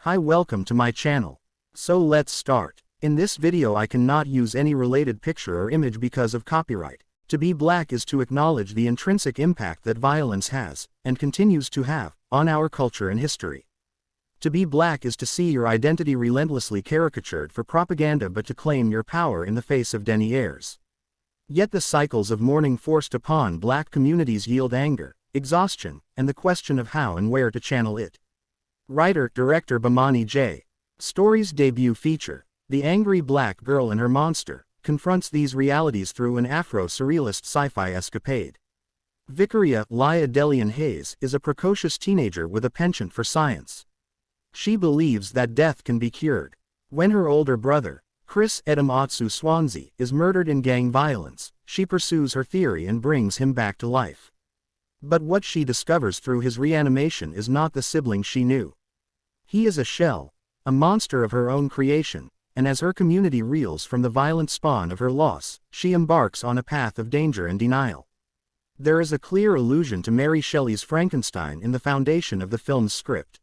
Hi, welcome to my channel. So let's start. In this video I cannot use any related picture or image because of copyright. To be black is to acknowledge the intrinsic impact that violence has, and continues to have, on our culture and history. To be black is to see your identity relentlessly caricatured for propaganda but to claim your power in the face of deniers. Yet the cycles of mourning forced upon black communities yield anger, exhaustion, and the question of how and where to channel it. Writer-director Bomani J. Story's debut feature, The Angry Black Girl and Her Monster, confronts these realities through an Afro-surrealist sci-fi escapade. Vicaria Laya Deleon Hayes is a precocious teenager with a penchant for science. She believes that death can be cured. When her older brother, Chris Otsu Swansea, is murdered in gang violence, she pursues her theory and brings him back to life. But what she discovers through his reanimation is not the sibling she knew. He is a shell, a monster of her own creation, and as her community reels from the violent spawn of her loss, she embarks on a path of danger and denial. There is a clear allusion to Mary Shelley's Frankenstein in the foundation of the film's script.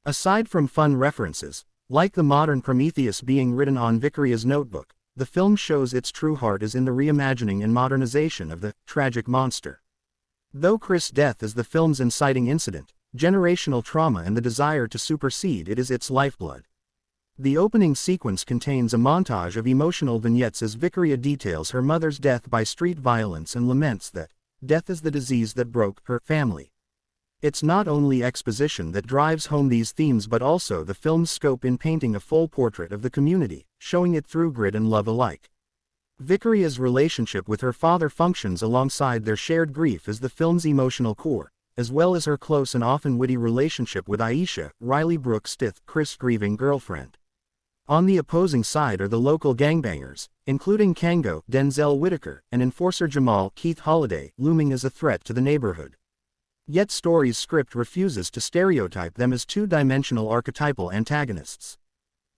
Aside from fun references, like the modern Prometheus being written on Vicaria's notebook, the film shows its true heart is in the reimagining and modernization of the tragic monster. Though Chris' death is the film's inciting incident, generational trauma and the desire to supersede it is its lifeblood. The opening sequence contains a montage of emotional vignettes as Vicaria details her mother's death by street violence and laments that death is the disease that broke her family. It's not only exposition that drives home these themes but also the film's scope in painting a full portrait of the community, showing it through grit and love alike. Vicaria's relationship with her father functions alongside their shared grief as the film's emotional core, as well as her close and often witty relationship with Aisha, Riley Brooke Stith, Chris' grieving girlfriend. On the opposing side are the local gangbangers, including Kango, Denzel Whitaker, and enforcer Jamal Keith Holliday, looming as a threat to the neighborhood. Yet Story's script refuses to stereotype them as two-dimensional archetypal antagonists.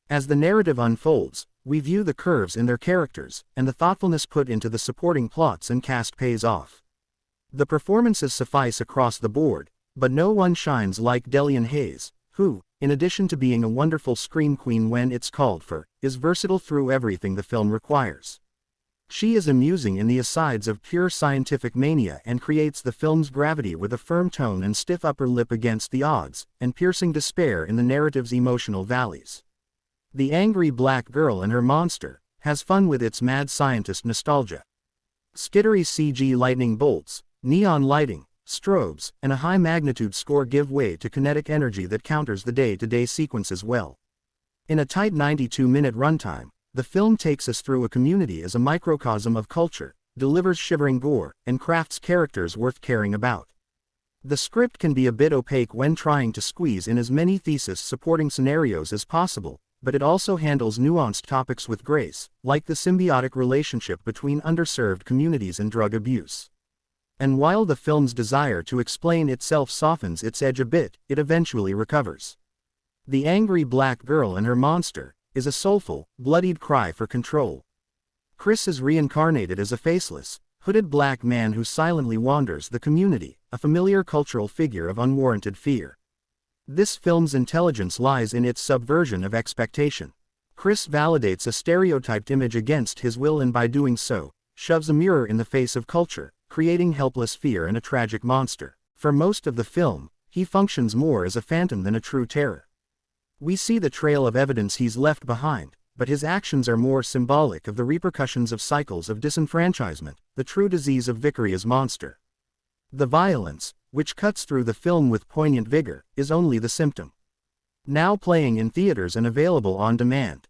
As the narrative unfolds, we view the curves in their characters, and the thoughtfulness put into the supporting plots and cast pays off. The performances suffice across the board, but no one shines like Deleon Hayes, who, in addition to being a wonderful scream queen when it's called for, is versatile through everything the film requires. She is amusing in the asides of pure scientific mania and creates the film's gravity with a firm tone and stiff upper lip against the odds, and piercing despair in the narrative's emotional valleys. The Angry Black Girl and Her Monster has fun with its mad scientist nostalgia. Skittery CG lightning bolts, neon lighting, strobes, and a high-magnitude score give way to kinetic energy that counters the day-to-day sequences well. In a tight 92-minute runtime, the film takes us through a community as a microcosm of culture, delivers shivering gore, and crafts characters worth caring about. The script can be a bit opaque when trying to squeeze in as many thesis-supporting scenarios as possible, but it also handles nuanced topics with grace, like the symbiotic relationship between underserved communities and drug abuse. And while the film's desire to explain itself softens its edge a bit, it eventually recovers. The Angry Black Girl and Her Monster is a soulful, bloodied cry for control. Chris is reincarnated as a faceless, hooded black man who silently wanders the community, a familiar cultural figure of unwarranted fear. This film's intelligence lies in its subversion of expectation. Chris validates a stereotyped image against his will and by doing so, shoves a mirror in the face of culture, creating helpless fear and a tragic monster. For most of the film, he functions more as a phantom than a true terror. We see the trail of evidence he's left behind, but his actions are more symbolic of the repercussions of cycles of disenfranchisement, the true disease of Vicaria's monster. The violence, which cuts through the film with poignant vigor, is only the symptom. Now playing in theaters and available on demand.